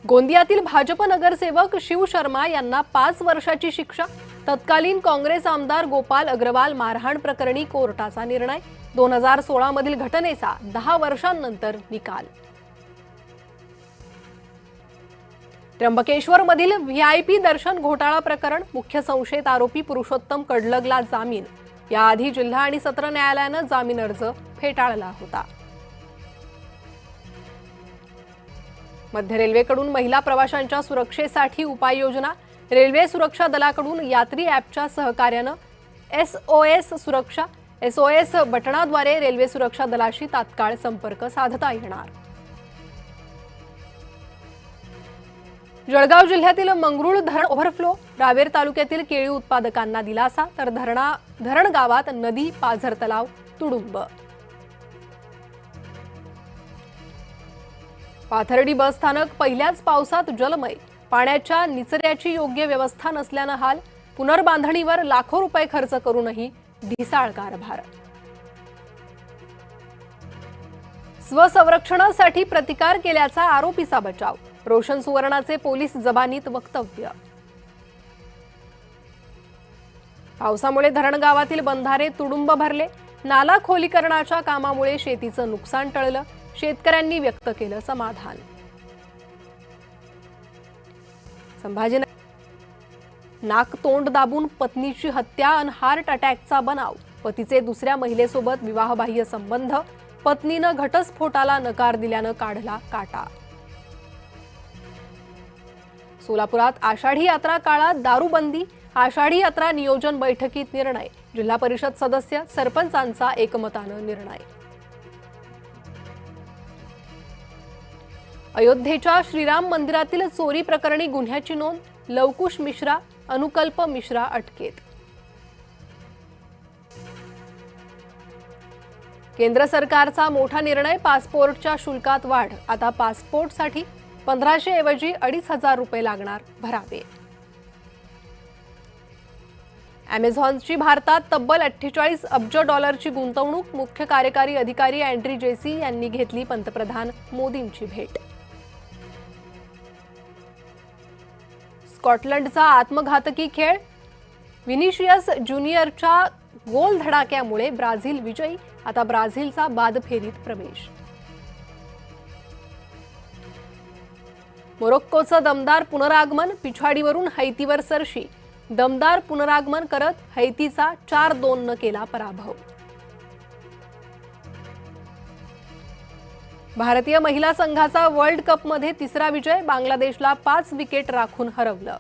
गोंदियातील भाजप नगरसेवक शिव शर्मा यांना 5 वर्षाची शिक्षा। तत्कालीन काँग्रेस आमदार गोपाल अग्रवाल मारहाण प्रकरणी कोर्टाचा निर्णय। 2016 मधील घटनेचा 10 वर्षांनंतर निकाल। त्र्यंबकेश्वर मधील व्हीआयपी दर्शन घोटाळा प्रकरण, मुख्य संशयित आरोपी पुरुषोत्तम कडलगला जामीन। याआधी जिल्हा आणि सत्र न्यायालयाने जामीन अर्ज फेटाळला होता। मध्य रेल्वेकडून महिला प्रवाशांच्या सुरक्षेसाठी उपाययोजना। रेल्वे सुरक्षा दलाकडून यात्री ॲपच्या सहकार्याने एसओएस सुरक्षा एसओएस बटणाद्वारे रेल्वे सुरक्षा दलाशी तात्काळ संपर्क साधता येणार। जळगाव जिल्ह्यातील मंगरुळ धरण ओव्हरफ्लो, रावेर तालुक्यातील केळी उत्पादकांना दिलासा, तर धरण गावात नदी, पाझर तलाव तुडुंब। पाथर्डी बस स्थानक पहिल्याच पावसात जलमय, पाण्याच्या निचऱ्याची योग्य व्यवस्था नसल्याने हाल, पुनर्बांधणीवर लाखो रुपये खर्च करूनही ढिसाळ कारभार। स्वसंरक्षणासाठी प्रतिकार केल्याचा आरोपीचा बचाव, रोशन सुवर्णाचे पोलीस जबानीत वक्तव्य। पावसामुळे धरण गावातील बंधारे तुडुंब भरले, नाला खोलीकरणाच्या कामामुळे शेतीचं नुकसान टळलं, शेतकऱ्यांनी व्यक्त केलं समाधान। संभाजीनगर नाक तोंड दाबून पत्नीची हत्या आणि हार्ट अटॅकचा बनाव, पतीचे दुसऱ्या महिलेसोबत विवाहबाह्य संबंध, पत्नीने घटस्फोटाला नकार दिल्यानं काढला काटा। सोलापुरात आषाढी यात्रा काळात दारूबंदी, आषाढी यात्रा नियोजन बैठकीत निर्णय, जिल्हा परिषद सदस्य सरपंचांचा एकमताने निर्णय। अयोध्येच्या श्रीराम मंदिरातील चोरी प्रकरणी गुन्ह्याची नोंद, लवकुश मिश्रा, अनुकल्प मिश्रा अटकेत। केंद्र सरकारचा मोठा निर्णय, पासपोर्टच्या शुल्कात वाढ, आता पासपोर्टसाठी 1500 ऐवजी 2500 रुपये लागणार भरावे। अमेझॉनची भारतात तब्बल 48 अब्ज डॉलरची गुंतवणूक, मुख्य कार्यकारी अधिकारी अँड्री जेसी यांनी घेतली पंतप्रधान मोदींची भेट। स्कॉटलंडचा आत्मघातकी खेळ, विनिशियस ज्युनियरच्या गोल धडाक्यामुळे ब्राझील विजयी, आता ब्राझीलचा बाद फेरीत प्रवेश। मोरोक्कोचं दमदार पुनरागमन, पिछाडीवरून हैतीवर सरशी, दमदार पुनरागमन करत हैतीचा 4-2 न केला पराभव। भारतीय महिला संघाचा वर्ल्ड कपमध्ये तिसरा विजय, बांगलादेशला 5 विकेट राखून हरवलं।